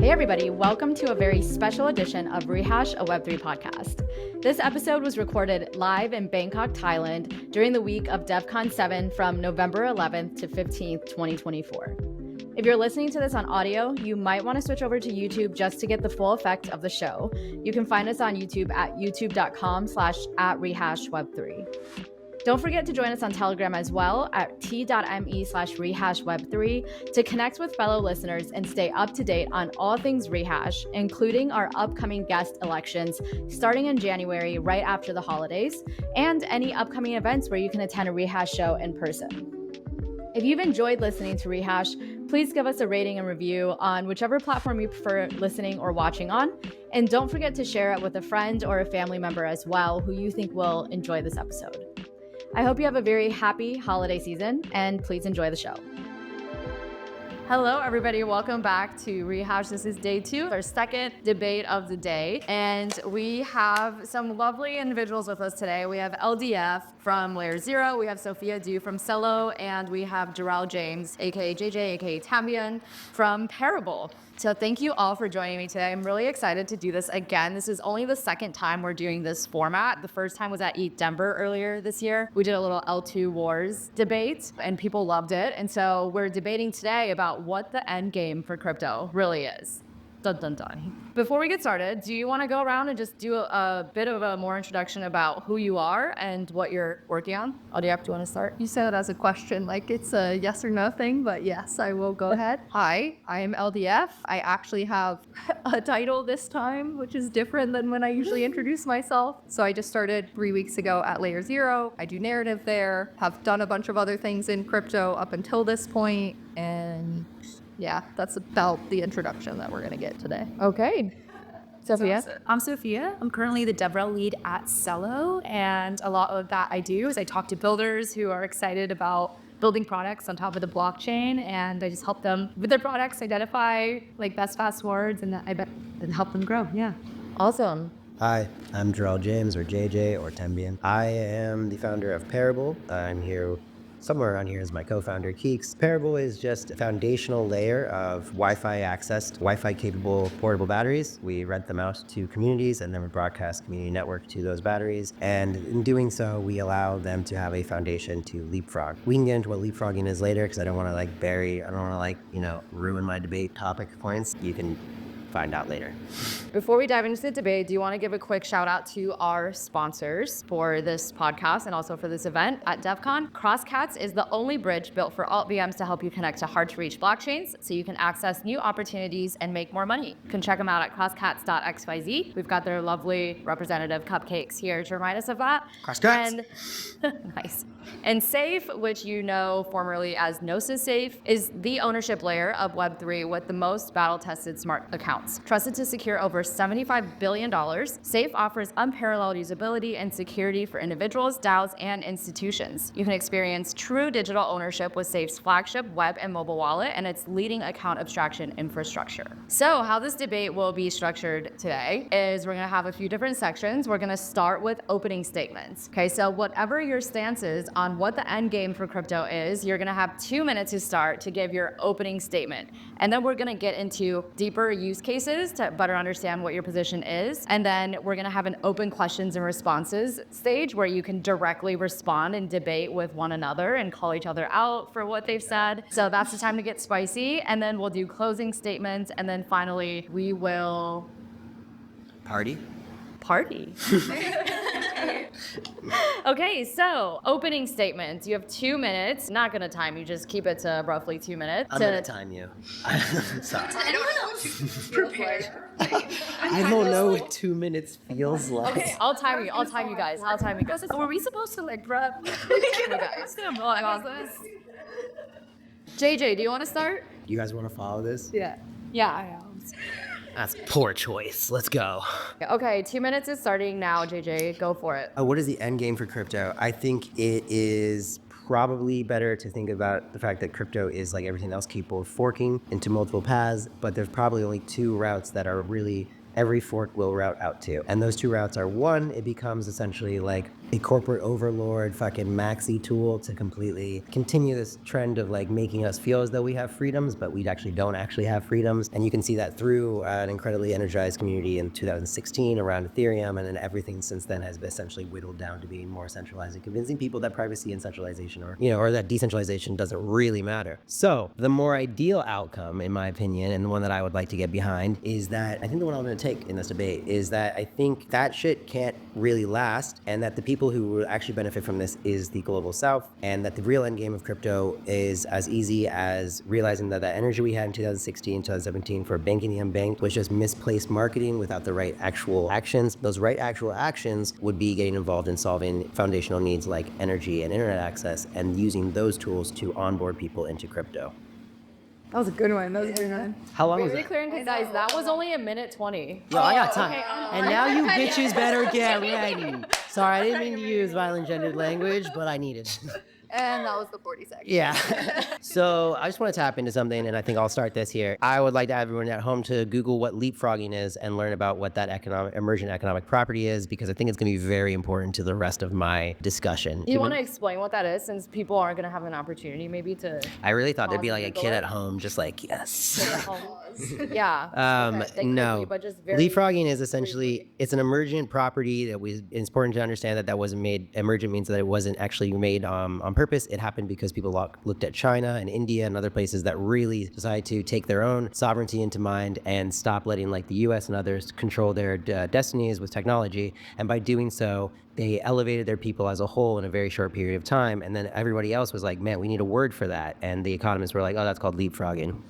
Hey everybody, welcome to a very special edition of Rehash, a Web3 podcast. This episode was recorded live in Bangkok, Thailand during the week of DevCon 7 from November 11th to 15th, 2024. If you're listening to this on audio, you might want to switch over to YouTube just to get the full effect of the show. You can find us on YouTube at youtube.com/@rehashweb3. Don't forget to join us on Telegram as well at t.me/rehashweb3 to connect with fellow listeners and stay up to date on all things Rehash, including our upcoming guest elections starting in January right after the holidays, and any upcoming events where you can attend a Rehash show in person. If you've enjoyed listening to Rehash, please give us a rating and review on whichever platform you prefer listening or watching on. And don't forget to share it with a friend or a family member as well who you think will enjoy this episode. I hope you have a very happy holiday season, and please enjoy the show. Hello, everybody. Welcome back to Rehash. This is day 2, our second debate of the day. And we have some lovely individuals with us today. We have LDF from LayerZero, we have Sophia Dew from Celo, and we have Jarrell James, aka JJ, aka Tembien, from Parabl. So thank you all for joining me today. I'm really excited to do this again. This is only the second time we're doing this format. The first time was at Eat Denver earlier this year. We did a little L2 Wars debate and people loved it. And so we're debating today about what the end game for crypto really is. Dun, dun, dun. Before we get started, do you want to go around and just do a bit of a more introduction about who you are and what you're working on? LDF, do you want to start? You said it as a question, like it's a yes or no thing, but yes, I will go ahead. Hi, I am LDF. I actually have a title this time, which is different than when I usually introduce myself. So I just started 3 weeks ago at LayerZero. I do narrative there, have done a bunch of other things in crypto up until this point, and yeah, that's about the introduction that we're going to get today. Okay. Sophia? I'm Sophia. I'm currently the DevRel lead at Celo, and a lot of that I do is I talk to builders who are excited about building products on top of the blockchain, and I just help them with their products, identify like best fast words, and help them grow. Yeah. Awesome. Hi, I'm Jarrell James, or JJ, or Tembien. I am the founder of Parabl. I'm here. Somewhere around here is my co-founder, Keeks. Parabl is just a foundational layer of Wi-Fi accessed, Wi-Fi capable portable batteries. We rent them out to communities and then we broadcast community network to those batteries. And in doing so, we allow them to have a foundation to leapfrog. We can get into what leapfrogging is later because I don't want to ruin my debate topic points. You can find out later. Before we dive into the debate, do you want to give a quick shout out to our sponsors for this podcast and also for this event at DevCon? Crosscats is the only bridge built for altVMs to help you connect to hard to reach blockchains so you can access new opportunities and make more money. You can check them out at crosscats.xyz. We've got their lovely representative cupcakes here to remind us of that. Crosscats. And nice. And Safe, which you know formerly as Gnosis Safe, is the ownership layer of Web3 with the most battle-tested smart accounts. Trusted to secure over $75 billion, Safe offers unparalleled usability and security for individuals, DAOs, and institutions. You can experience true digital ownership with Safe's flagship web and mobile wallet and its leading account abstraction infrastructure. So how this debate will be structured today is we're going to have a few different sections. We're going to start with opening statements. Okay, so whatever your stance is on what the end game for crypto is, you're going to have 2 minutes to start to give your opening statement. And then we're going to get into deeper use cases to better understand what your position is. And then we're going to have an open questions and responses stage where you can directly respond and debate with one another and call each other out for what they've said. So that's the time to get spicy. And then we'll do closing statements. And then finally, we will Party. Okay, so opening statements. You have 2 minutes. Not gonna time you, just keep it to roughly 2 minutes. I'm gonna time you. Sorry. I don't know. Prepared. I don't know what 2 minutes feels like. Okay, I'll time you guys. Were we supposed to like prep? You guys. JJ, do you want to start? You guys want to follow this? Yeah, I am. That's poor choice. Let's go. Okay, 2 minutes is starting now, JJ. Go for it. What is the end game for crypto? I think it is probably better to think about the fact that crypto is like everything else capable of forking into multiple paths, but there's probably only 2 routes that are really every fork will route out to. And those 2 routes are, one, it becomes essentially like a corporate overlord fucking maxi tool to completely continue this trend of like making us feel as though we have freedoms, but we actually don't actually have freedoms. And you can see that through an incredibly energized community in 2016 around Ethereum, and then everything since then has essentially whittled down to being more centralized and convincing people that privacy and centralization or that decentralization doesn't really matter. So the more ideal outcome, in my opinion, and the one that I would like to get behind is that I think the one I'm going to take in this debate is that I think that shit can't really last, and that the people who will actually benefit from this is the global south, and that the real end game of crypto is as easy as realizing that that energy we had in 2016, 2017 for banking the unbanked was just misplaced marketing without the right actual actions. Those right actual actions would be getting involved in solving foundational needs like energy and internet access, and using those tools to onboard people into crypto. That was a good one. How long was Very that? clear and concise. That was only 1:20. Yo, I got time. Okay, And now you bitches better get ready. Sorry, I didn't mean to use violent gendered language, but I needed. And that was the 40 seconds. Yeah. So I just want to tap into something, and I think I'll start this here. I would like to have everyone at home to Google what leapfrogging is and learn about what that emergent economic property is, because I think it's going to be very important to the rest of my discussion. Do you want to explain what that is, since people aren't going to have an opportunity maybe to... I really thought there'd be pause like a and kid Google at it? home just like, yes. Yeah. Okay, thank No. you, but just very Leapfrogging is essentially, it's an emergent property that it's important to understand that wasn't made, emergent means that it wasn't actually made on purpose. It happened because people looked at China and India and other places that really decided to take their own sovereignty into mind and stop letting like the US and others control their destinies with technology. And by doing so, they elevated their people as a whole in a very short period of time. And then everybody else was like, man, we need a word for that. And the economists were like, oh, that's called leapfrogging.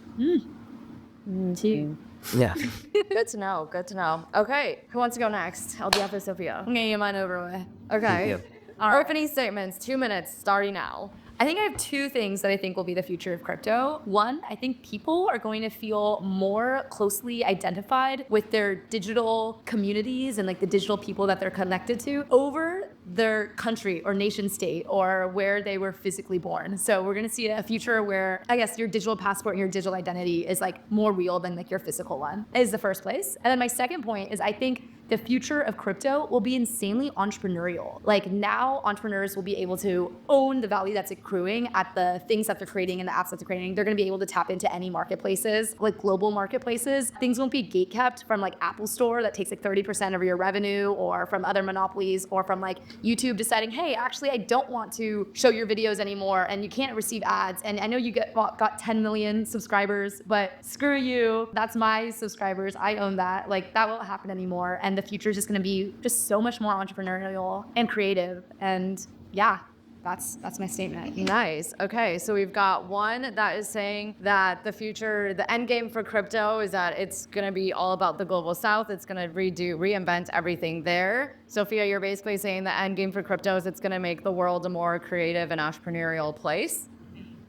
Yeah. Good to know. Good to know. Okay, who wants to go next? LDF or Sophia? I'm gonna get mine over with. Okay. you. Opening statements, 2 minutes, starting now. I think I have two things that I think will be the future of crypto. One, I think people are going to feel more closely identified with their digital communities and like the digital people that they're connected to over their country or nation state or where they were physically born. So we're going to see a future where I guess your digital passport and your digital identity is like more real than like your physical one is the first place. And then my second point is I think the future of crypto will be insanely entrepreneurial. Like now entrepreneurs will be able to own the value that's accruing at the things that they're creating and the apps that they're creating. They're gonna be able to tap into any marketplaces, like global marketplaces. Things won't be gatekept from like Apple Store that takes like 30% of your revenue, or from other monopolies, or from like YouTube deciding, hey, actually I don't want to show your videos anymore and you can't receive ads. And I know you got 10 million subscribers, but screw you, that's my subscribers, I own that. Like that won't happen anymore. And the future is just going to be just so much more entrepreneurial and creative. And yeah, that's my statement. Nice. Okay, so we've got one that is saying that the future, the end game for crypto is that it's going to be all about the global south. It's going to reinvent everything there. Sophia, you're basically saying the end game for crypto is it's going to make the world a more creative and entrepreneurial place.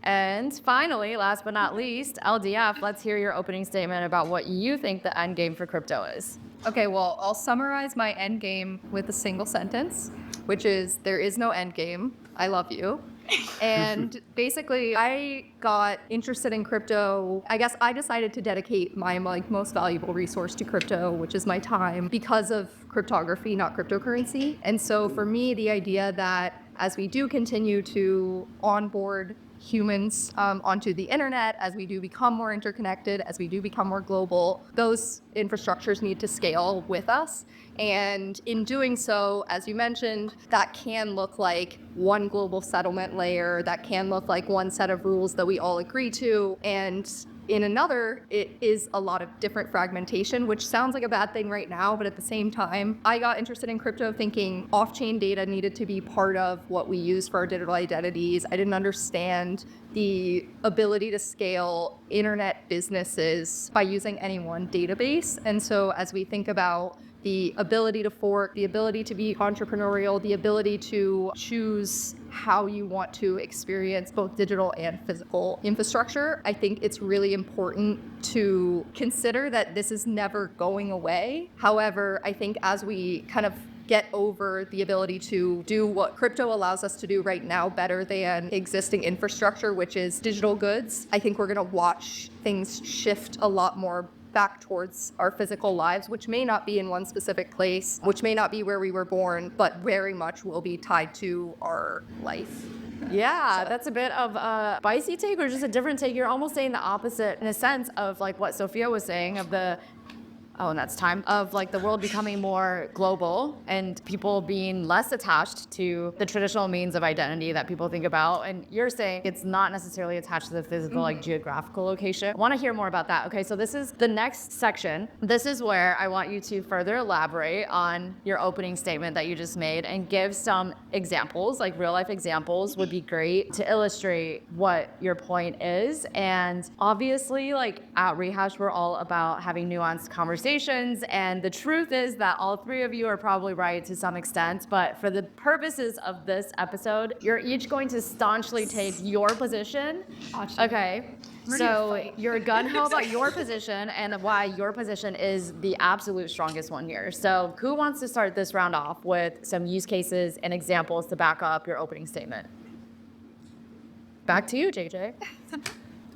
And finally, last but not least, LDF, let's hear your opening statement about what you think the end game for crypto is. Okay, well, I'll summarize my end game with a single sentence, which is there is no end game. I love you. And basically, I got interested in crypto. I guess I decided to dedicate my most valuable resource to crypto, which is my time, because of cryptography, not cryptocurrency. And so for me, the idea that as we do continue to onboard humans onto the internet, as we do become more interconnected, as we do become more global, those infrastructures need to scale with us. And in doing so, as you mentioned, that can look like one global settlement layer, that can look like one set of rules that we all agree to. And in another, it is a lot of different fragmentation, which sounds like a bad thing right now, but at the same time, I got interested in crypto thinking off-chain data needed to be part of what we use for our digital identities. I didn't understand the ability to scale internet businesses by using any one database. And so as we think about the ability to fork, the ability to be entrepreneurial, the ability to choose how you want to experience both digital and physical infrastructure, I think it's really important to consider that this is never going away. However, I think as we kind of get over the ability to do what crypto allows us to do right now better than existing infrastructure, which is digital goods, I think we're going to watch things shift a lot more back towards our physical lives, which may not be in one specific place, which may not be where we were born, but very much will be tied to our life. Yeah, that's a bit of a spicy take or just a different take. You're almost saying the opposite in a sense of like what Sophia was saying of the and that's time of like the world becoming more global and people being less attached to the traditional means of identity that people think about. And you're saying it's not necessarily attached to the physical, like geographical location. I want to hear more about that. Okay, so this is the next section. This is where I want you to further elaborate on your opening statement that you just made and give some examples, like real life examples would be great to illustrate what your point is. And obviously, like at Rehash, we're all about having nuanced conversations. And the truth is that all three of you are probably right to some extent, but for the purposes of this episode, you're each going to staunchly take your position. Okay, so you're gun ho about your position and why your position is the absolute strongest one here. So who wants to start this round off with some use cases and examples to back up your opening statement? Back to you, JJ.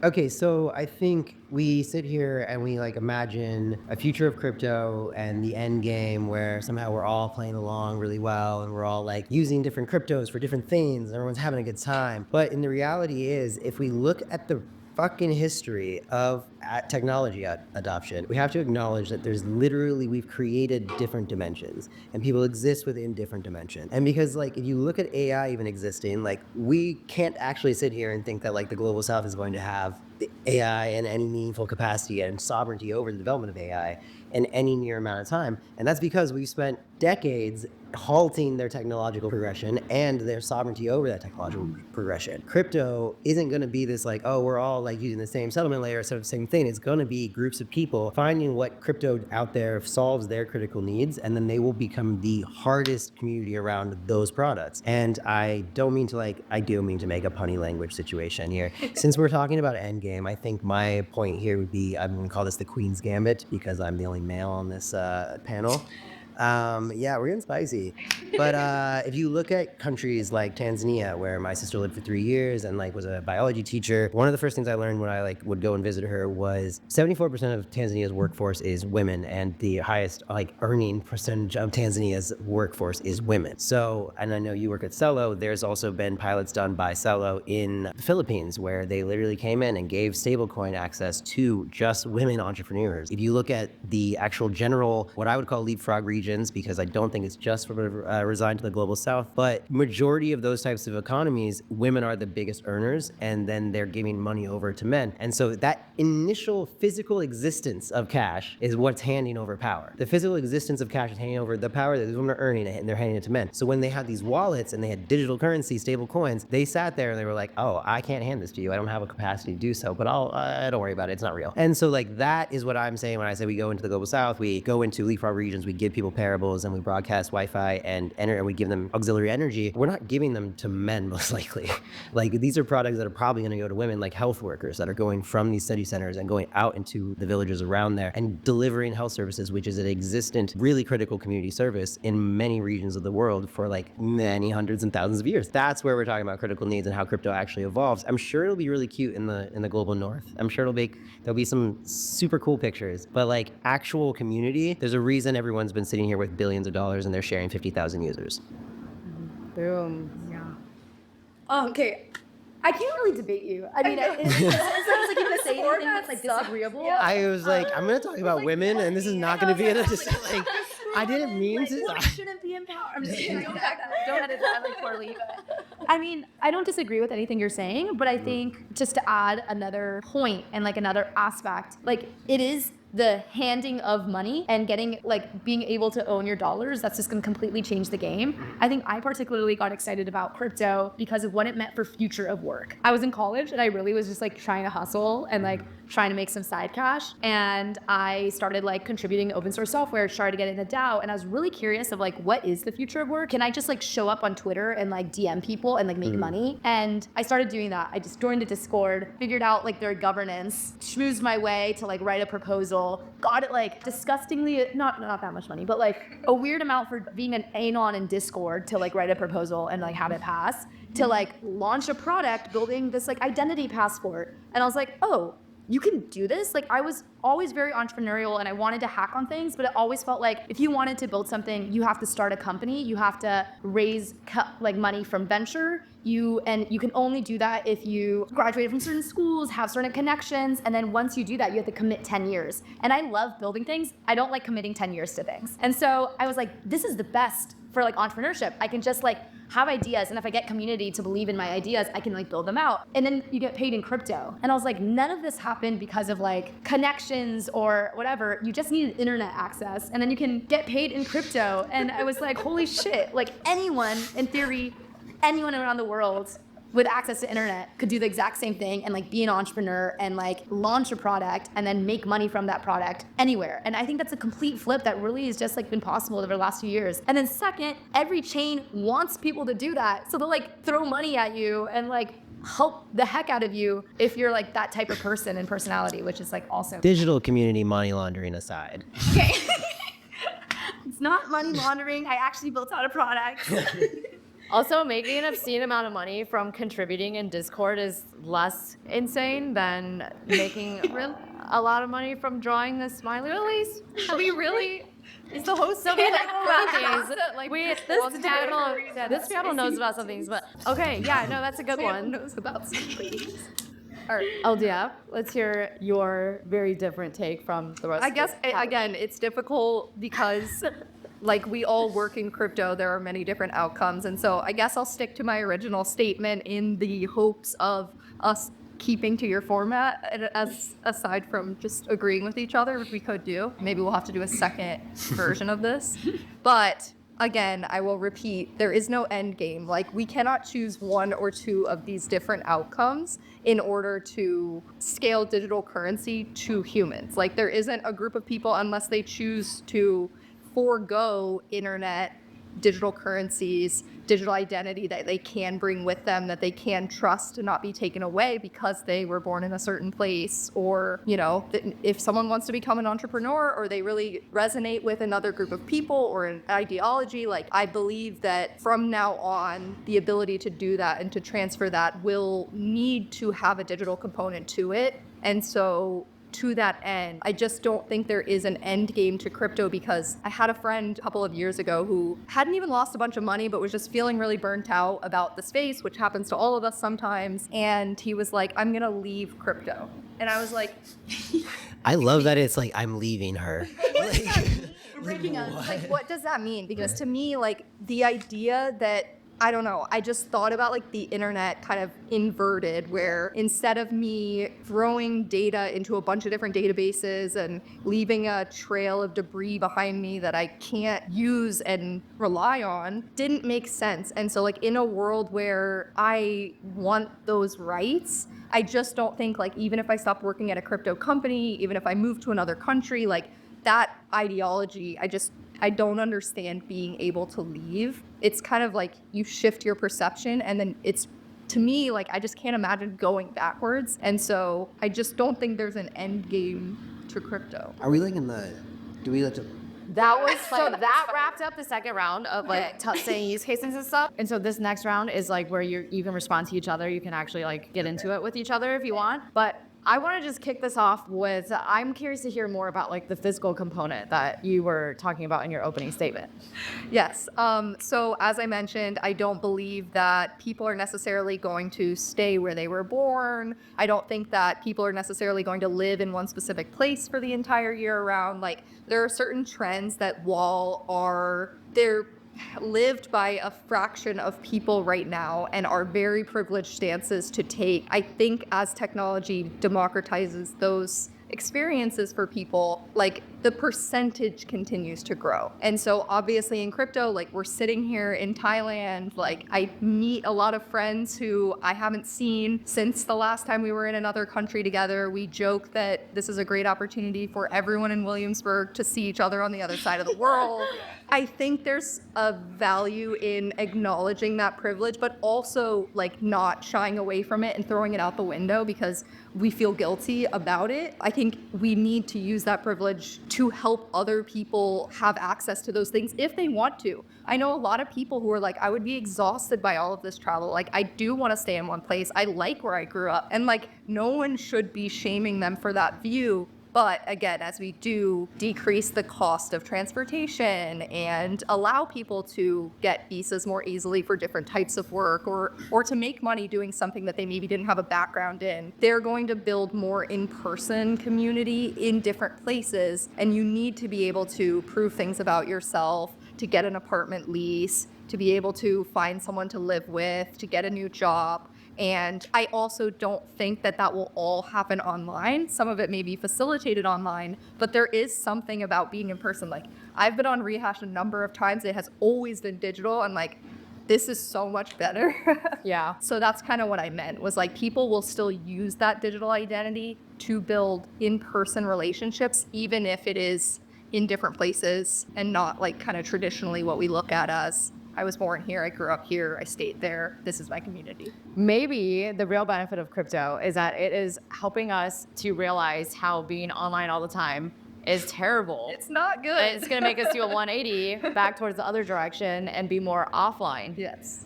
Okay, so I think we sit here and we like imagine a future of crypto and the end game where somehow we're all playing along really well and we're all like using different cryptos for different things and everyone's having a good time. But in the reality is, if we look at the fucking history of technology adoption, we have to acknowledge that we've created different dimensions and people exist within different dimensions. And because like, if you look at AI even existing, like we can't actually sit here and think that like the global south is going to have the AI in any meaningful capacity and sovereignty over the development of AI in any near amount of time. And that's because we've spent decades halting their technological progression and their sovereignty over that technological progression. Crypto isn't going to be this like, oh, we're all like using the same settlement layer, sort of same thing. It's going to be groups of people finding what crypto out there solves their critical needs, and then they will become the hardest community around those products. And I do mean to make a punny language situation here. Since we're talking about Endgame, I think my point here would be, I'm going to call this the Queen's Gambit because I'm the only male on this panel. Yeah, we're getting spicy. But if you look at countries like Tanzania, where my sister lived for 3 years and like was a biology teacher, one of the first things I learned when I like would go and visit her was 74% of Tanzania's workforce is women, and the highest like earning percentage of Tanzania's workforce is women. So, and I know you work at Celo, there's also been pilots done by Celo in the Philippines where they literally came in and gave stablecoin access to just women entrepreneurs. If you look at the actual general, what I would call leapfrog region, because I don't think it's just resigned to the global south, but majority of those types of economies, women are the biggest earners, and then they're giving money over to men. And so that initial physical existence of cash is what's handing over power. The physical existence of cash is handing over the power that these women are earning, and they're handing it to men. So when they had these wallets and they had digital currency, stable coins, they sat there and they were like, oh, I can't hand this to you. I don't have a capacity to do so, but don't worry about it. It's not real. And so like that is what I'm saying when I say we go into the global south, we go into leapfrog regions, we give people parables and we broadcast Wi-Fi and we give them auxiliary energy. We're not giving them to men most likely. Like these are products that are probably going to go to women, like health workers that are going from these study centers and going out into the villages around there and delivering health services, which is an existent, really critical community service in many regions of the world for like many hundreds and thousands of years. That's where we're talking about critical needs and how crypto actually evolves. I'm sure it'll be really cute in the global north. I'm sure there'll be some super cool pictures, but like actual community, there's a reason everyone's been sitting here with billions of dollars and they're sharing 50,000 users. Boom. Yeah. Okay. I can't really debate you. I mean, it sounds like you're gonna say anything that's like disagreeable. Yeah. I was like, I'm gonna talk about women, and this is not gonna be a like. I didn't mean to. Women shouldn't be empowered. I'm just kidding. Don't edit that like poorly. I mean, I don't disagree with anything you're saying, but I think just to add another point and like another aspect, like it is the handing of money and getting like being able to own your dollars, that's just going to completely change the game. I think I particularly got excited about crypto because of what it meant for future of work. I was in college and I really was just like trying to hustle and like trying to make some side cash, and I started like contributing open source software, started getting the DAO, and I was really curious of like, what is the future of work? Can I just like show up on Twitter and like DM people and like make money? And I started doing that. I just joined a Discord, figured out like their governance, schmoozed my way to like write a proposal, got it like disgustingly, not that much money, but like a weird amount for being an anon in Discord to like write a proposal and like have it pass, to like launch a product building this like identity passport. And I was like, oh, you can do this. Like I was always very entrepreneurial and I wanted to hack on things, but it always felt like if you wanted to build something, you have to start a company, you have to raise like money from venture. You can only do that if you graduated from certain schools, have certain connections, and then once you do that, you have to commit 10 years. And I love building things. I don't like committing 10 years to things. And so I was like, this is the best for like entrepreneurship. I can just like have ideas, and if I get community to believe in my ideas, I can like build them out. And then you get paid in crypto. And I was like, none of this happened because of like connections or whatever. You just needed internet access, and then you can get paid in crypto. And I was like, holy shit, like anyone, in theory, anyone around the world with access to internet could do the exact same thing and like be an entrepreneur and like launch a product and then make money from that product anywhere. And I think that's a complete flip that really has just like been possible over the last few years. And then second, every chain wants people to do that. So they'll like throw money at you and like help the heck out of you if you're like that type of person and personality, which is like awesome. Digital community money laundering aside. Okay. It's not money laundering. I actually built out a product. Also, making an obscene amount of money from contributing in Discord is less insane than making a lot of money from drawing the smiley lilies. Are we really? Is the host so like things? Like this panel knows about some things, but okay, yeah, no, that's a good one. Knows about some things. All right, LDF, let's hear your very different take from the rest. I guess again, it's difficult because like we all work in crypto, there are many different outcomes. And so I guess I'll stick to my original statement in the hopes of us keeping to your format, as aside from just agreeing with each other, which we could do. Maybe we'll have to do a second version of this. But again, I will repeat, there is no end game. Like we cannot choose one or two of these different outcomes in order to scale digital currency to humans. Like there isn't a group of people, unless they choose to forego internet, digital currencies, digital identity that they can bring with them, that they can trust to not be taken away because they were born in a certain place. Or, you know, if someone wants to become an entrepreneur or they really resonate with another group of people or an ideology, like I believe that from now on, the ability to do that and to transfer that will need to have a digital component to it. And so to that end, I just don't think there is an end game to crypto, because I had a friend a couple of years ago who hadn't even lost a bunch of money, but was just feeling really burnt out about the space, which happens to all of us sometimes. And he was like, I'm going to leave crypto. And I was like, I love that it's like, I'm leaving her. Like, what does that mean? Because to me, like the idea that, I don't know, I just thought about like the internet kind of inverted, where instead of me throwing data into a bunch of different databases and leaving a trail of debris behind me that I can't use and rely on, didn't make sense. And so like in a world where I want those rights, I just don't think like, even if I stopped working at a crypto company, even if I moved to another country, like that ideology, I don't understand being able to leave. It's kind of like you shift your perception, and then it's, to me, like I just can't imagine going backwards. And so I just don't think there's an end game to crypto. Are we like in the, do we like to? That was so that wrapped up the second round of like saying use cases and stuff. And so this next round is like where you can respond to each other. You can actually like get into it with each other if you want. But I want to just kick this off with, I'm curious to hear more about like the physical component that you were talking about in your opening statement. Yes. So as I mentioned, I don't believe that people are necessarily going to stay where they were born. I don't think that people are necessarily going to live in one specific place for the entire year around. Like there are certain trends that while they're lived by a fraction of people right now and are very privileged stances to take, I think as technology democratizes those experiences for people, like the percentage continues to grow. And so obviously in crypto, like we're sitting here in Thailand, like I meet a lot of friends who I haven't seen since the last time we were in another country together. We joke that this is a great opportunity for everyone in Williamsburg to see each other on the other side of the world. I think there's a value in acknowledging that privilege, but also like not shying away from it and throwing it out the window because we feel guilty about it. I think we need to use that privilege to help other people have access to those things if they want to. I know a lot of people who are like, I would be exhausted by all of this travel. Like, I do want to stay in one place. I like where I grew up. And like, no one should be shaming them for that view. But again, as we do decrease the cost of transportation and allow people to get visas more easily for different types of work, or to make money doing something that they maybe didn't have a background in, they're going to build more in-person community in different places. And you need to be able to prove things about yourself, to get an apartment lease, to be able to find someone to live with, to get a new job. And I also don't think that that will all happen online. Some of it may be facilitated online, but there is something about being in person. Like, I've been on Rehash a number of times. It has always been digital. And like, this is so much better. Yeah. So that's kind of what I meant, was like, people will still use that digital identity to build in-person relationships, even if it is in different places and not like kind of traditionally what we look at as, I was born here, I grew up here, I stayed there, this is my community. Maybe the real benefit of crypto is that it is helping us to realize how being online all the time is terrible. It's not good. It's going to make us do a 180 back towards the other direction and be more offline. Yes.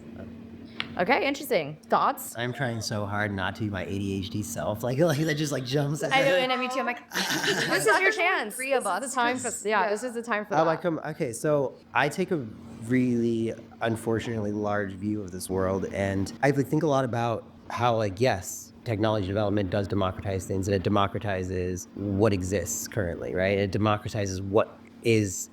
Okay, interesting. Thoughts? I'm trying so hard not to be my ADHD self. Like that just like jumps at I know, me. and me too. I'm like, this is your chance. Three of us. This is the time for, this is the time for Oh, that. okay, so I take a really, unfortunately, large view of this world, and I think a lot about how, like, yes, technology development does democratize things, and it democratizes what exists currently, right? It democratizes what is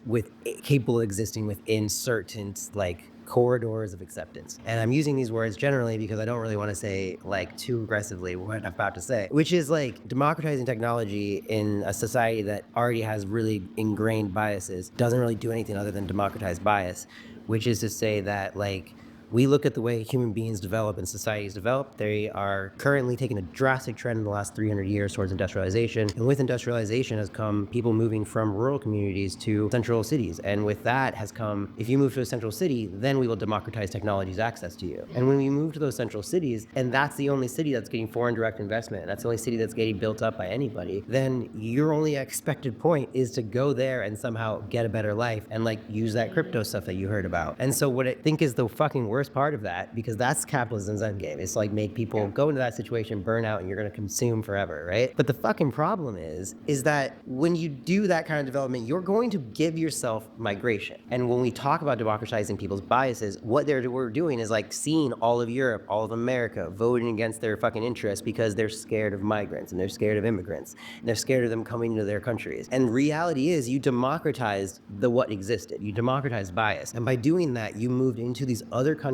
capable of existing within certain, like, corridors of acceptance. And I'm using these words generally because I don't really want to say like too aggressively what I'm about to say, which is like democratizing technology in a society that already has really ingrained biases doesn't really do anything other than democratize bias, which is to say that like we look at the way human beings develop and societies develop. They are currently taking a drastic trend in the last 300 years towards industrialization. And with industrialization has come people moving from rural communities to central cities. And with that has come, if you move to a central city, then we will democratize technology's access to you. And when we move to those central cities, and that's the only city that's getting foreign direct investment, and that's the only city that's getting built up by anybody, then your only expected point is to go there and somehow get a better life and like use that crypto stuff that you heard about. And so what I think is the fucking worst part of that, because that's capitalism's endgame. It's like make people go into that situation, burn out, and you're going to consume forever, right? But the fucking problem is that when you do that kind of development, you're going to give yourself migration. And when we talk about democratizing people's biases, what we're doing is like seeing all of Europe, all of America voting against their fucking interests because they're scared of migrants and they're scared of immigrants and they're scared of them coming into their countries. And reality is you democratized what existed. You democratized bias. And by doing that, you moved into these other countries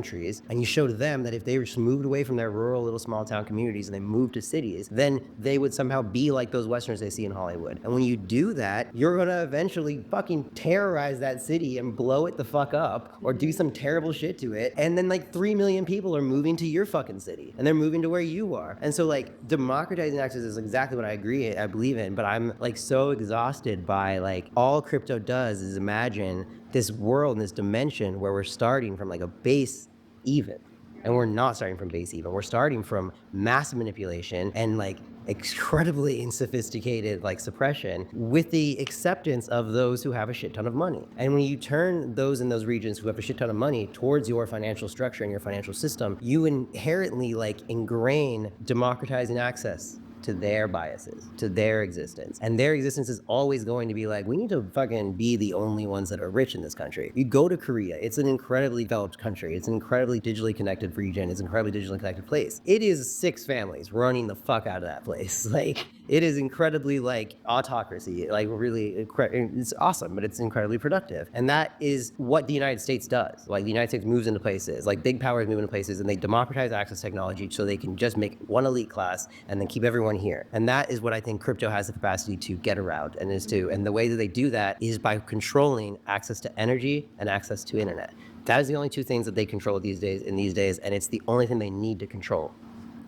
and you showed them that if they just moved away from their rural little small town communities and they moved to cities, then they would somehow be like those Westerners they see in Hollywood. And when you do that, you're gonna eventually fucking terrorize that city and blow it the fuck up or do some terrible shit to it. And then like 3 million people are moving to your fucking city and they're moving to where you are. And so like democratizing access is exactly what I believe in, but I'm like so exhausted by like all crypto does is imagine this world and this dimension where we're starting from like a base even. And we're not starting from base even. We're starting from massive manipulation and like incredibly unsophisticated like suppression with the acceptance of those who have a shit ton of money. And when you turn those in those regions who have a shit ton of money towards your financial structure and your financial system, you inherently like ingrain democratizing access to their biases, to their existence. And their existence is always going to be like, we need to fucking be the only ones that are rich in this country. You go to Korea, it's an incredibly developed country. It's an incredibly digitally connected region. It's an incredibly digitally connected place. It is 6 families running the fuck out of that place. Like, it is incredibly like autocracy, like really, it's awesome, but it's incredibly productive. And that is what the United States does. Like the United States moves into places, like big powers move into places and they democratize access technology so they can just make one elite class and then keep everyone here. And that is what I think crypto has the capacity to get around and the way that they do that is by controlling access to energy and access to internet. That is the only 2 things that they control these days, and it's the only thing they need to control.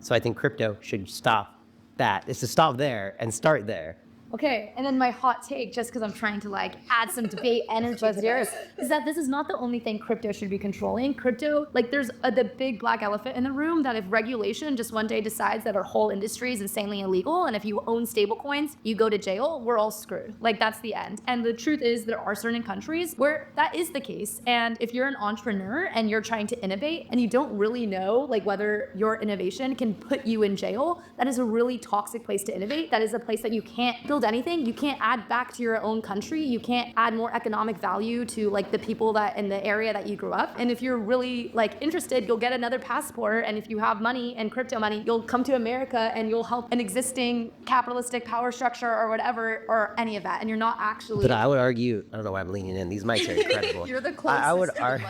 So I think crypto should stop that. It's to stop there and start there Okay, and then my hot take, just because I'm trying to like add some debate energy to this, is that this is not the only thing crypto should be controlling. Crypto, like there's the big black elephant in the room that if regulation just one day decides that our whole industry is insanely illegal, and if you own stablecoins, you go to jail, we're all screwed. Like that's the end. And the truth is there are certain countries where that is the case. And if you're an entrepreneur and you're trying to innovate and you don't really know like whether your innovation can put you in jail, that is a really toxic place to innovate. That is a place that you can't build anything. You can't add back to your own country. You can't add more economic value to like the people that in the area that you grew up. And if you're really like interested, you'll get another passport. And if you have money and crypto money, you'll come to America and you'll help an existing capitalistic power structure or whatever, or any of that. And you're not actually. But I would argue, I don't know why I'm leaning in. These mics are incredible. You're the closest I would to the argue.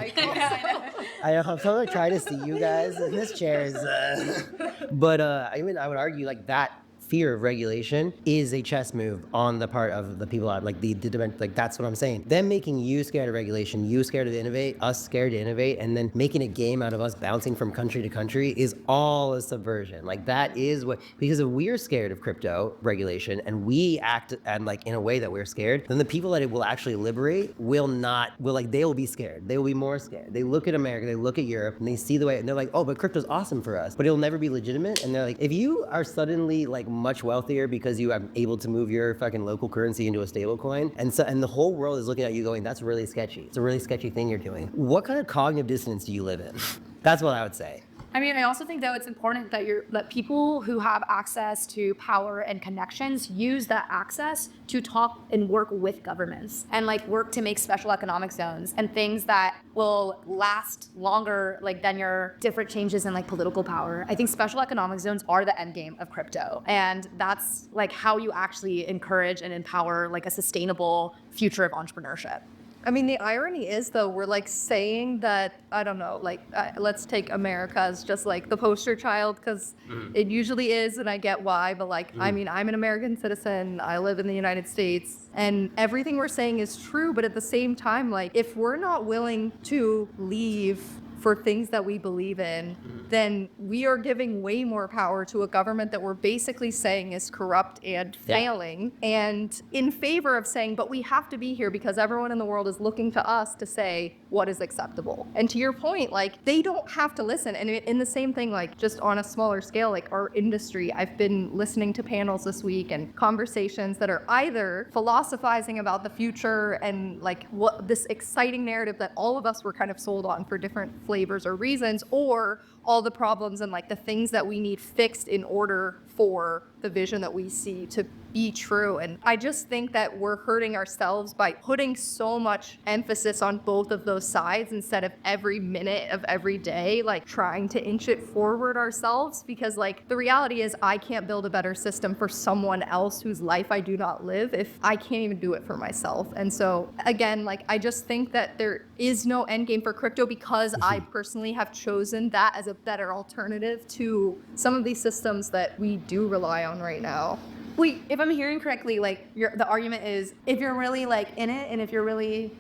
I know, I'm trying to try to see you guys, and this chair is. But I mean, I would argue like that fear of regulation is a chess move on the part of the people out, like like that's what I'm saying. Them making you scared of regulation, you scared to innovate, us scared to innovate, and then making a game out of us bouncing from country to country is all a subversion. Like that is what, because if we're scared of crypto regulation and we act and like in a way that we're scared, then the people that it will actually liberate will they will be scared. They will be more scared. They look at America, they look at Europe, and they see the way, and they're like, oh, but crypto's awesome for us, but it'll never be legitimate. And they're like, if you are suddenly like much wealthier because you are able to move your fucking local currency into a stable coin, and the whole world is looking at you going, that's really sketchy. It's a really sketchy thing you're doing. What kind of cognitive dissonance do you live in? That's what I would say. I mean, I also think though it's important that people who have access to power and connections use that access to talk and work with governments and like work to make special economic zones and things that will last longer like than your different changes in like political power. I think special economic zones are the end game of crypto, and that's like how you actually encourage and empower like a sustainable future of entrepreneurship. I mean, the irony is, though, we're like saying that, I don't know, like, let's take America as just like the poster child, because it usually is, and I get why, but like, I mean, I'm an American citizen, I live in the United States, and everything we're saying is true, but at the same time, like, if we're not willing to leave for things that we believe in, then we are giving way more power to a government that we're basically saying is corrupt and failing, and in favor of saying, but we have to be here because everyone in the world is looking to us to say what is acceptable. And to your point, like, they don't have to listen. And in the same thing, like, just on a smaller scale, like our industry, I've been listening to panels this week and conversations that are either philosophizing about the future and like what this exciting narrative that all of us were kind of sold on for different flavors or reasons, or all the problems and like the things that we need fixed in order for the vision that we see to be true. And I just think that we're hurting ourselves by putting so much emphasis on both of those sides instead of every minute of every day, like trying to inch it forward ourselves. Because like the reality is I can't build a better system for someone else whose life I do not live if I can't even do it for myself. And so again, like I just think that there is no end game for crypto because I personally have chosen that as a better alternative to some of these systems that we do rely on right now. Wait, if I'm hearing correctly, like the argument is if you're really like in it and if you're really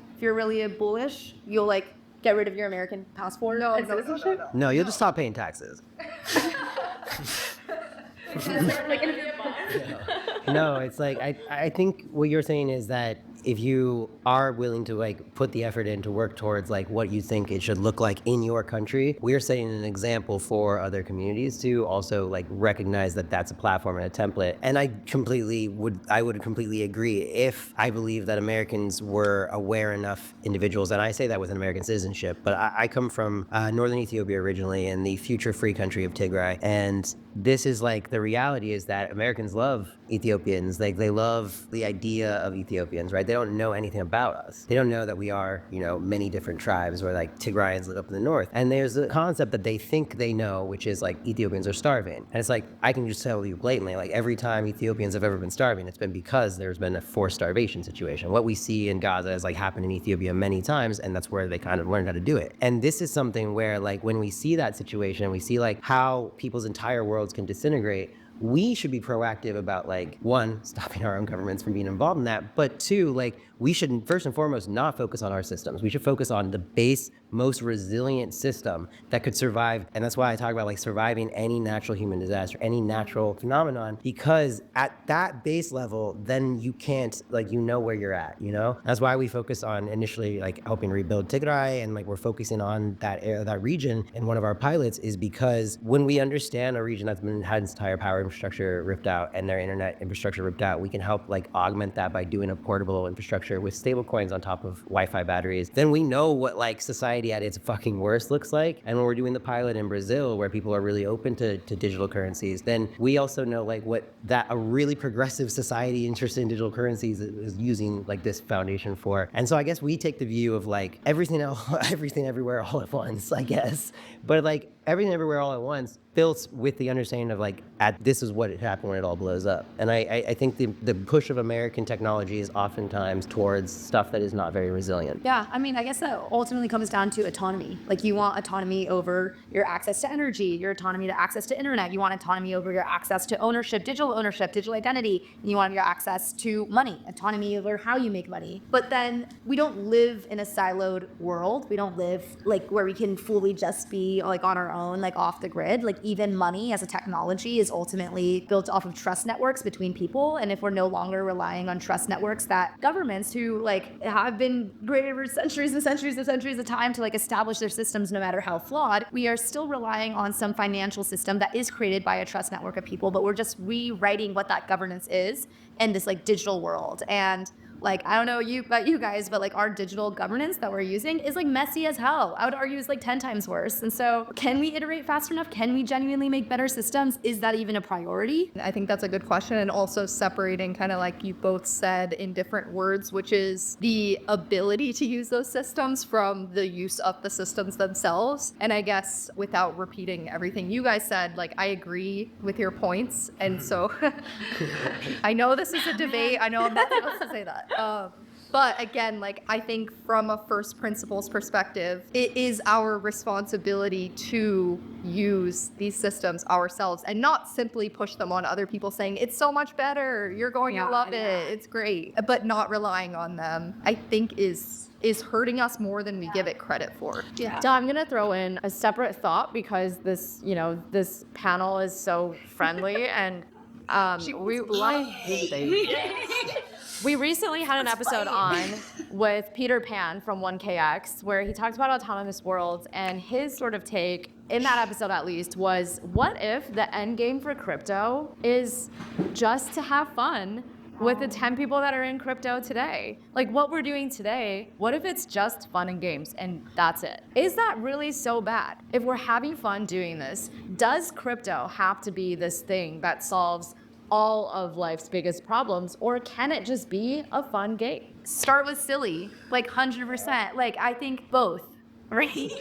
a bullish, you'll like get rid of your American passport and citizenship? No, you'll just stop paying taxes. No, it's like I think what you're saying is that if you are willing to like put the effort in to work towards like what you think it should look like in your country, we're setting an example for other communities to also like recognize that that's a platform and a template. And I would completely agree if I believe that Americans were aware enough individuals, and I say that with an American citizenship, but I come from northern Ethiopia originally in the future free country of Tigray, and this is like the reality is that Americans love Ethiopians. Like they love the idea of Ethiopians, right? They don't know anything about us. They don't know that we are, many different tribes where like Tigrayans live up in the north. And there's a concept that they think they know, which is like Ethiopians are starving. And it's like, I can just tell you blatantly, like every time Ethiopians have ever been starving, it's been because there's been a forced starvation situation. What we see in Gaza has like happened in Ethiopia many times, and that's where they kind of learned how to do it. And this is something where like when we see that situation, we see like how people's entire worlds can disintegrate, we should be proactive about like, one, stopping our own governments from being involved in that, but two, like we should first and foremost not focus on our systems. We should focus on the base, most resilient system that could survive. And that's why I talk about like surviving any natural human disaster, any natural phenomenon, because at that base level, then you can't, like, you know where you're at, you know? That's why we focus on initially like helping rebuild Tigray, and like we're focusing on that area, that region in one of our pilots, is because when we understand a region that's had its entire power infrastructure ripped out and their internet infrastructure ripped out, we can help like augment that by doing a portable infrastructure with stable coins on top of Wi-Fi batteries. Then we know what like society at its fucking worst looks like. And when we're doing the pilot in Brazil, where people are really open to digital currencies, then we also know like what that a really progressive society interested in digital currencies is using like this foundation for. And so I guess we take the view of like everything else, everything everywhere all at once, I guess. But like everything everywhere all at once built with the understanding of like, this is what happened when it all blows up. And I think the push of American technology is oftentimes towards stuff that is not very resilient. Yeah, I mean, I guess that ultimately comes down to autonomy. Like you want autonomy over your access to energy, your autonomy to access to internet. You want autonomy over your access to ownership, digital identity. And you want your access to money, autonomy over how you make money. But then we don't live in a siloed world. We don't live like where we can fully just be like on our own, like off the grid. Like even money as a technology is ultimately built off of trust networks between people. And if we're no longer relying on trust networks that governments who like have been created for centuries and centuries and centuries of time to like establish their systems, no matter how flawed, we are still relying on some financial system that is created by a trust network of people, but we're just rewriting what that governance is in this like digital world. And like, I don't know about you guys, but like our digital governance that we're using is like messy as hell. I would argue it's like 10 times worse. And so can we iterate fast enough? Can we genuinely make better systems? Is that even a priority? I think that's a good question, and also separating kind of like you both said in different words, which is the ability to use those systems from the use of the systems themselves. And I guess without repeating everything you guys said, like I agree with your points. And so I know this is a debate. I know I'm not supposed to say that. But again, like I think from a first principles perspective, it is our responsibility to use these systems ourselves and not simply push them on other people saying, it's so much better, you're going to love it, it's great. But not relying on them, I think is hurting us more than we give it credit for. Yeah. So I'm gonna throw in a separate thought because this, this panel is so friendly and we recently had an episode on with Peter Pan from 1KX where he talked about autonomous worlds, and his sort of take in that episode at least was, what if the end game for crypto is just to have fun with the 10 people that are in crypto today? Like what we're doing today, what if it's just fun and games and that's it? Is that really so bad? If we're having fun doing this, does crypto have to be this thing that solves all of life's biggest problems, or can it just be a fun game? Start with silly, like 100%. Like I think both, right?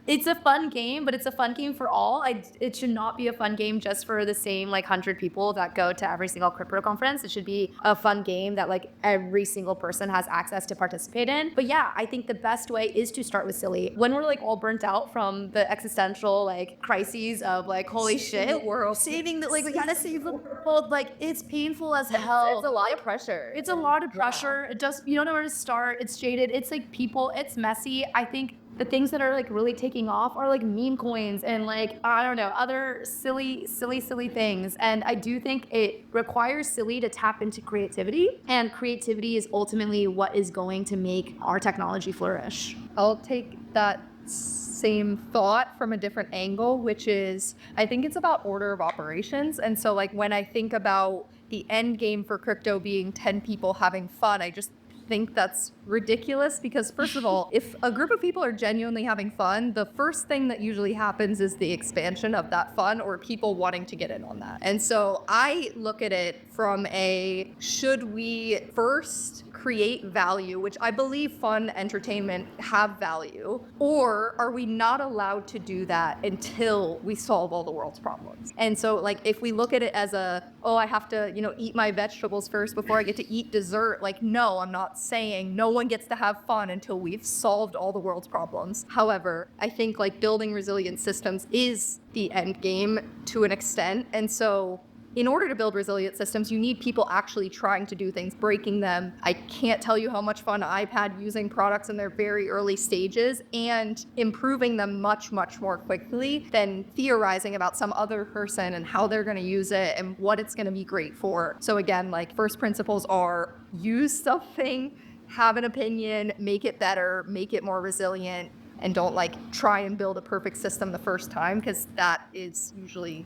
It's a fun game, but it's a fun game for all. It should not be a fun game just for the same like 100 people that go to every single crypto conference. It should be a fun game that like every single person has access to participate in. But yeah, I think the best way is to start with silly. When we're like all burnt out from the existential like crises of like, holy shit, the world. saving the, like we gotta save the world. Like it's painful as hell. It's a lot of pressure. It's a lot of pressure. It just, you don't know where to start. It's jaded. It's like people, it's messy. I think the things that are like really taking off are like meme coins and like, I don't know, other silly things. And I do think it requires silly to tap into creativity, and creativity is ultimately what is going to make our technology flourish. I'll take that same thought from a different angle, which is I think it's about order of operations. And so like when I think about the end game for crypto being 10 people having fun, I just think that's ridiculous, because first of all, if a group of people are genuinely having fun, the first thing that usually happens is the expansion of that fun or people wanting to get in on that. And so I look at it from a, should we first create value, which I believe fun entertainment have value, or are we not allowed to do that until we solve all the world's problems? And so like if we look at it as a, oh, I have to, eat my vegetables first before I get to eat dessert, like no, I'm not saying no one gets to have fun until we've solved all the world's problems. However, I think like building resilient systems is the end game to an extent. And so in order to build resilient systems, you need people actually trying to do things, breaking them. I can't tell you how much fun I've had using products in their very early stages and improving them much, much more quickly than theorizing about some other person and how they're going to use it and what it's going to be great for. So again, like first principles are use something, have an opinion, make it better, make it more resilient, and don't like try and build a perfect system the first time, because that is usually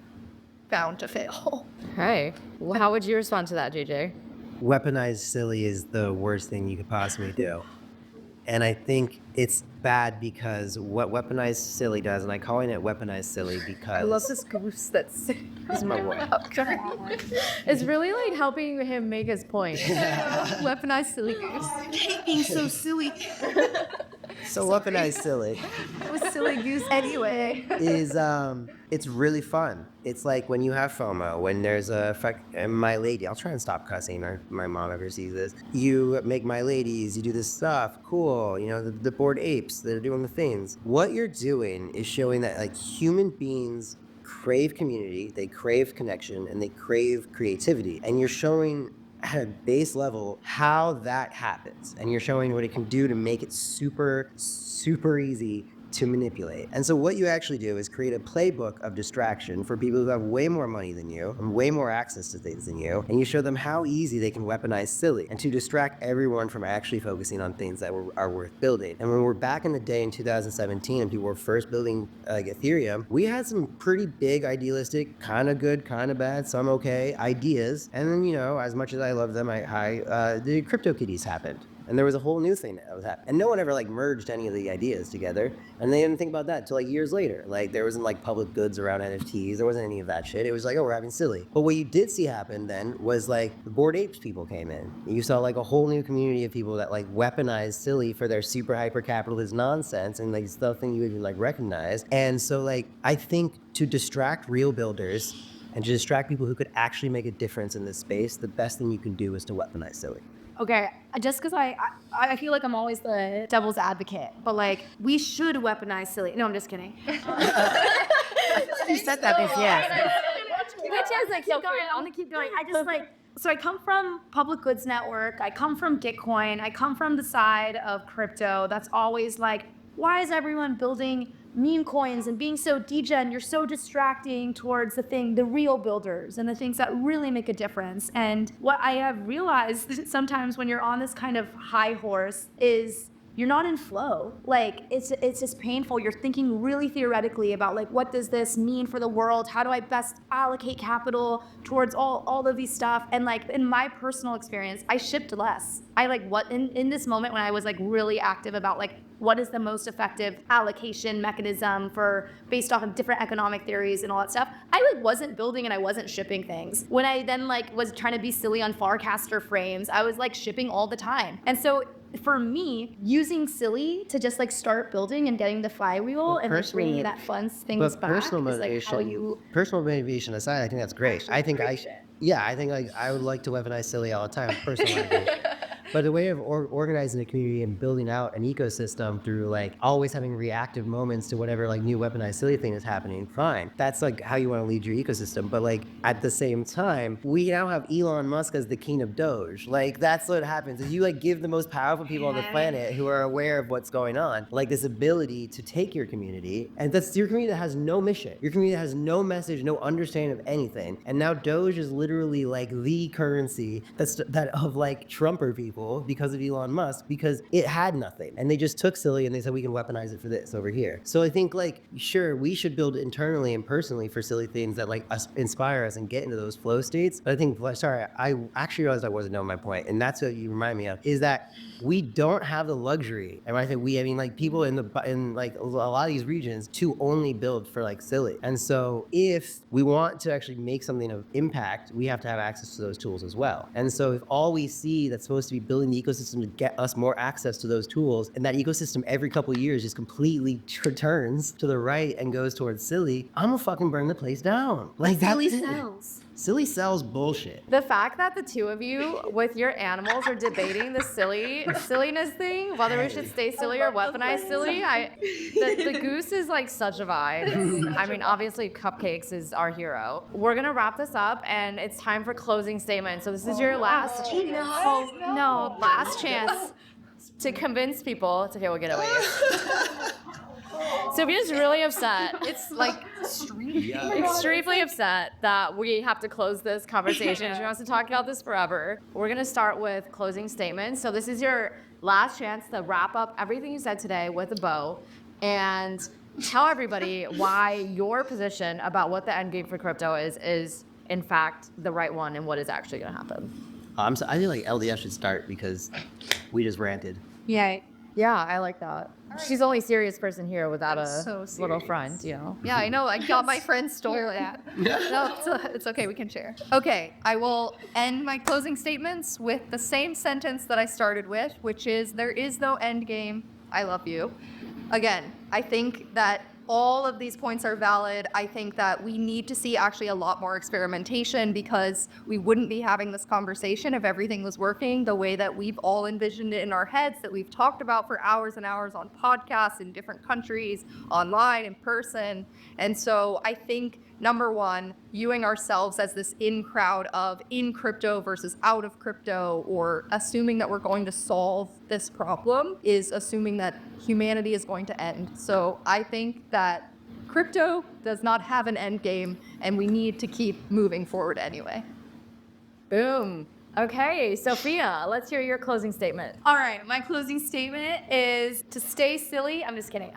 bound to fail. Okay. Well, how would you respond to that, JJ? Weaponized silly is the worst thing you could possibly do. And I think it's bad because what weaponized silly does, and I'm calling it weaponized silly because I love this goose that's this is my boy. It's really like helping him make his point. weaponized silly goose. Being so silly. So weaponized silly It was silly goose anyway. is it's really fun. It's like when you have FOMO, when there's and My Lady, I'll try and stop cussing, my mom ever sees this. You make My Ladies, you do this stuff, cool, you know, the bored apes, they're doing the things. What you're doing is showing that like human beings crave community, they crave connection, and they crave creativity. And you're showing at a base level how that happens. And you're showing what it can do to make it super, super easy to manipulate. And so what you actually do is create a playbook of distraction for people who have way more money than you and way more access to things than you, and you show them how easy they can weaponize silly and to distract everyone from actually focusing on things that are worth building. And when we're back in the day in 2017 and people were first building like Ethereum, we had some pretty big idealistic, kind of good, kind of bad, some okay ideas. And then, you know, as much as I love them, the CryptoKitties happened. And there was a whole new thing that was happening. And no one ever like merged any of the ideas together. And they didn't think about that until like years later. Like there wasn't like public goods around NFTs. There wasn't any of that shit. It was like, oh, we're having silly. But what you did see happen then was like the Bored Apes people came in. You saw like a whole new community of people that like weaponized silly for their super hyper capitalist nonsense and like stuff that you would like recognize. And so like I think to distract real builders and to distract people who could actually make a difference in this space, the best thing you can do is to weaponize silly. Okay, just because I feel like I'm always the devil's advocate, but like we should weaponize silly. No, I'm just kidding. You said that before. Which is like keep going. I want to keep going. I just like so I come from public goods network. I come from Gitcoin. I come from the side of crypto. That's always like, why is everyone building meme coins and being so degen? You're so distracting towards the real builders and the things that really make a difference. And what I have realized sometimes when you're on this kind of high horse is you're not in flow. Like it's just painful. You're thinking really theoretically about like, what does this mean for the world? How do I best allocate capital towards all of these stuff? And like in my personal experience, I shipped less. I like what in this moment when I was like really active about like what is the most effective allocation mechanism for based off of different economic theories and all that stuff, I like wasn't building and I wasn't shipping things. When I then like was trying to be silly on Farcaster frames, I was like shipping all the time. And so for me, using silly to just like start building and getting the flywheel and like bringing that fun things back personal is like how you. Personal motivation aside, I think that's great. I think like I would like to weaponize silly all the time. Personal motivation. But the way of organizing a community and building out an ecosystem through like always having reactive moments to whatever like new weaponized silly thing is happening, fine. That's like how you want to lead your ecosystem. But like at the same time, we now have Elon Musk as the king of Doge. Like that's what happens is you like give the most powerful people on the planet who are aware of what's going on, like this ability to take your community, and that's your community that has no mission. Your community that has no message, no understanding of anything. And now Doge is literally like the currency that of like Trumper people because of Elon Musk, because it had nothing. And they just took silly and they said, we can weaponize it for this over here. So I think like, sure, we should build internally and personally for silly things that like inspire us and get into those flow states. But I think, sorry, I actually realized I wasn't knowing my point. And that's what you remind me of, is that we don't have the luxury. And when I say we, I mean like people in like a lot of these regions to only build for like silly. And so if we want to actually make something of impact, we have to have access to those tools as well. And so if all we see that's supposed to be building the ecosystem to get us more access to those tools, and that ecosystem every couple of years just completely turns to the right and goes towards silly, I'm gonna fucking burn the place down. Like that. Silly sells. Silly sells bullshit. The fact that the two of you with your animals are debating the silliness thing, whether we should stay silly or weaponize silly, the goose is like such a vibe. I mean, obviously Cupcakes is our hero. We're gonna wrap this up and it's time for closing statements. So this is your last last chance to convince people. It's okay, we'll get away. Sophia's really upset. It's like Extremely upset that we have to close this conversation. She wants to talk about this forever. We're going to start with closing statements. So this is your last chance to wrap up everything you said today with a bow and tell everybody why your position about what the end game for crypto is in fact the right one and what is actually going to happen. I feel like LDF should start because we just ranted. Yeah. Yeah, I like that. She's the only serious person here without I'm a so little serious. friend, you know. Yeah, I know. I got my friend stole that. No, it's okay. We can share. Okay, I will end my closing statements with the same sentence that I started with, which is, there is no end game. I love you. Again, I think that all of these points are valid. I think that we need to see actually a lot more experimentation because we wouldn't be having this conversation if everything was working the way that we've all envisioned it in our heads, that we've talked about for hours and hours on podcasts in different countries, online, in person. And so I think, number one, viewing ourselves as this in crowd of in crypto versus out of crypto, or assuming that we're going to solve this problem, is assuming that humanity is going to end. So I think that crypto does not have an end game, and we need to keep moving forward anyway. Boom. Okay, Sophia, let's hear your closing statement. All right, my closing statement is to stay silly. I'm just kidding.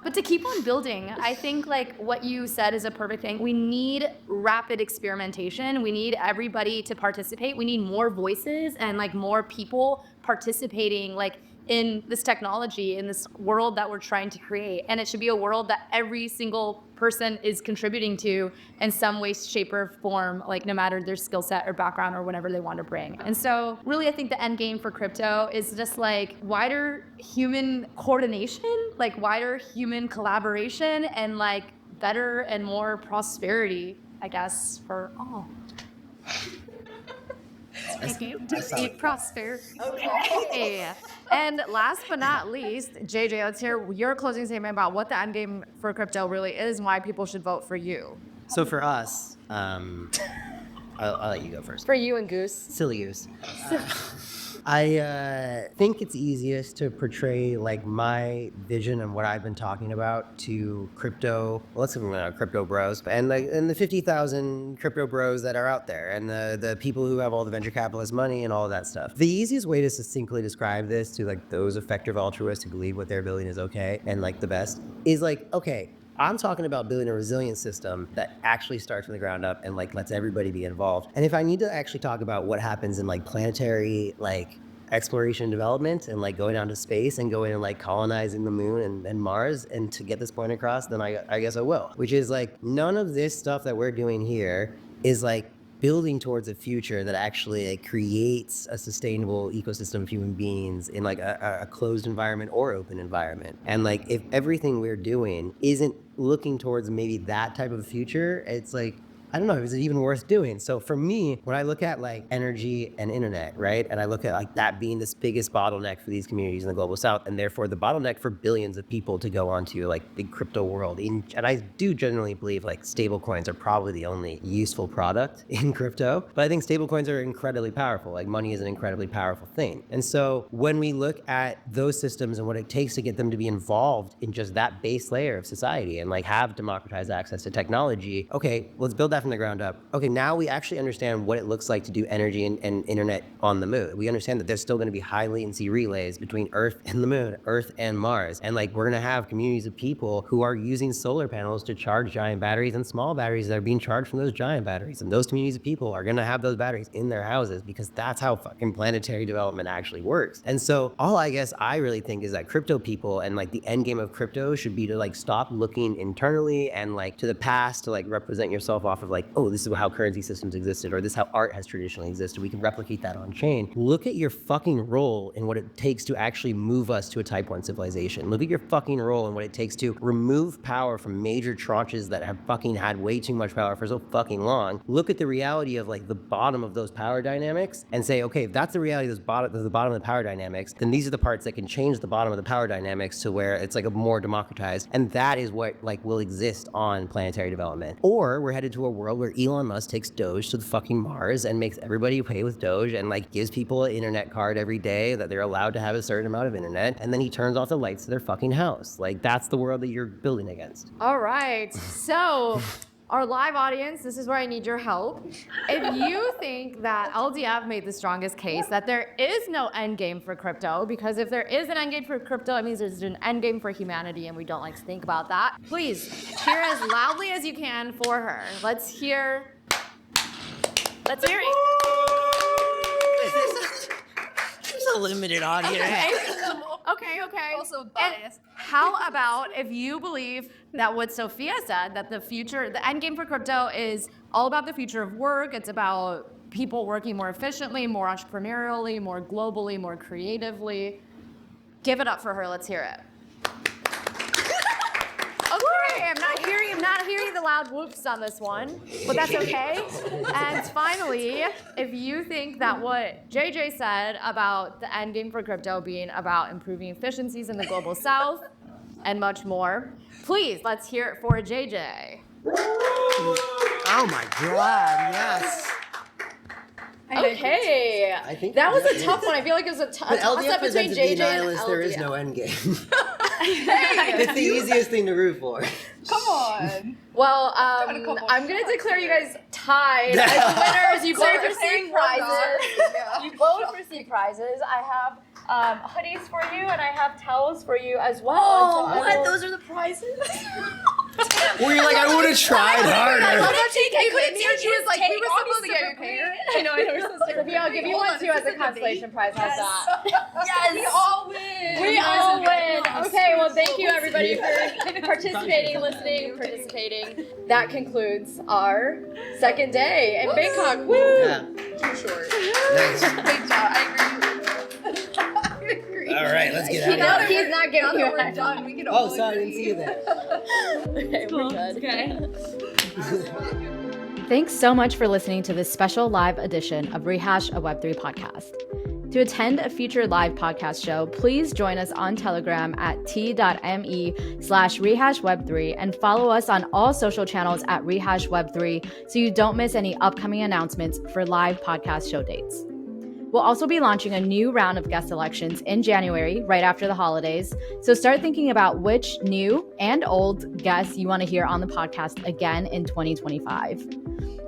But to keep on building. I think like what you said is a perfect thing. We need rapid experimentation. We need everybody to participate. We need more voices and like more people participating like in this technology, in this world that we're trying to create. And it should be a world that every single person is contributing to in some way, shape, or form, like no matter their skill set or background or whatever they want to bring. And so really, I think the end game for crypto is just like wider human coordination, like wider human collaboration, and like better and more prosperity, I guess, for all. Eat prosperity. Okay. And last but not least, JJ, let's hear your closing statement about what the end game for crypto really is and why people should vote for you. So for us, I'll let you go first. For you and Goose. Silly goose. I think it's easiest to portray like my vision and what I've been talking about to crypto. Well, let's say crypto bros, and the 50,000 crypto bros that are out there, and the people who have all the venture capitalist money and all of that stuff. The easiest way to succinctly describe this to like those effective altruists who believe what they're building is okay and like the best is like, okay, I'm talking about building a resilient system that actually starts from the ground up and like lets everybody be involved. And if I need to actually talk about what happens in like planetary like exploration and development and like going down to space and going and like colonizing the moon and Mars and to get this point across, then I guess I will. Which is like none of this stuff that we're doing here is like building towards a future that actually like, creates a sustainable ecosystem of human beings in like a closed environment or open environment. And like if everything we're doing isn't looking towards maybe that type of future, it's like, I don't know, is it even worth doing? So for me, when I look at like energy and internet, right? And I look at like that being this biggest bottleneck for these communities in the global south, and therefore the bottleneck for billions of people to go onto like the crypto world. And I do generally believe like stable coins are probably the only useful product in crypto, but I think stable coins are incredibly powerful. Like money is an incredibly powerful thing. And so when we look at those systems and what it takes to get them to be involved in just that base layer of society and like have democratized access to technology, okay, let's build that from the ground up. Okay, now we actually understand what it looks like to do energy and internet on the moon. We understand that there's still going to be high latency relays between Earth and the moon, Earth and Mars. And like we're going to have communities of people who are using solar panels to charge giant batteries and small batteries that are being charged from those giant batteries. And those communities of people are going to have those batteries in their houses because that's how fucking planetary development actually works. And so all I guess I really think is that crypto people and like the end game of crypto should be to like stop looking internally and like to the past to like represent yourself off of like, oh, this is how currency systems existed, or this is how art has traditionally existed. We can replicate that on chain. Look at your fucking role in what it takes to actually move us to a type 1 civilization. Look at your fucking role in what it takes to remove power from major tranches that have fucking had way too much power for so fucking long. Look at the reality of like the bottom of those power dynamics and say, okay, if that's the reality of the bottom of the power dynamics, then these are the parts that can change the bottom of the power dynamics to where it's like a more democratized, and that is what like will exist on planetary development. Or we're headed to a world where Elon Musk takes Doge to the fucking Mars and makes everybody pay with Doge and like gives people an internet card every day that they're allowed to have a certain amount of internet, and then he turns off the lights to their fucking house. Like that's the world that you're building against. All right. So our live audience, this is where I need your help. If you think that LDF made the strongest case that there is no end game for crypto, because if there is an end game for crypto, it means there's an end game for humanity, and we don't like to think about that. Please cheer as loudly as you can for her. Let's hear it. There's a limited audience. Okay. Also And biased. how about if you believe that what Sophia said, that the end game for crypto is all about the future of work. It's about people working more efficiently, more entrepreneurially, more globally, more creatively. Give it up for her. Let's hear it. Okay, I'm not hearing the loud whoops on this one, but that's okay. And finally, if you think that what JJ said about the end game for crypto being about improving efficiencies in the global south and much more, please, let's hear it for JJ. Oh my god, yes. Okay, I think that was that a tough is. one. I feel like it was a But toss-up LDF between presents to be JJ and nihilist, there is LDF. no end game. It's the easiest thing to root for. Come on. Well, a couple I'm gonna declare you guys tied as winners. You both receive prizes. You both receive prizes. I have hoodies for you, and I have towels for you as well. Oh, And so I what? will- Those are the prizes? Where you're like, I would have tried harder. She was like, we were supposed to get your pair. I know, we're supposed to. Sophia, I'll give you one too as a consolation prize. How's that? Yes. We all win. We all win. Okay, well, thank you everybody for participating, listening, participating. That concludes our second day in Bangkok. Woo! Yeah. Too short. Nice. Good job. I agree. All right, let's get He's out of not, here. he's not Now giving you that we're a done, we can all Oh, sorry, I didn't see you there. Okay, we're good. Thanks so much for listening to this special live edition of Rehash, a Web3 podcast. To attend a future live podcast show, please join us on Telegram at t.me/rehashweb3 and follow us on all social channels at rehashweb3 so you don't miss any upcoming announcements for live podcast show dates. We'll also be launching a new round of guest elections in January, right after the holidays. So start thinking about which new and old guests you want to hear on the podcast again in 2025.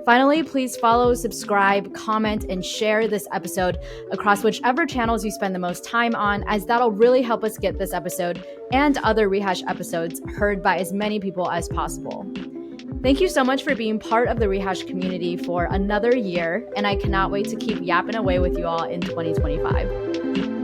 Finally, please follow, subscribe, comment, and share this episode across whichever channels you spend the most time on, as that'll really help us get this episode and other Rehash episodes heard by as many people as possible. Thank you so much for being part of the Rehash community for another year, and I cannot wait to keep yapping away with you all in 2025.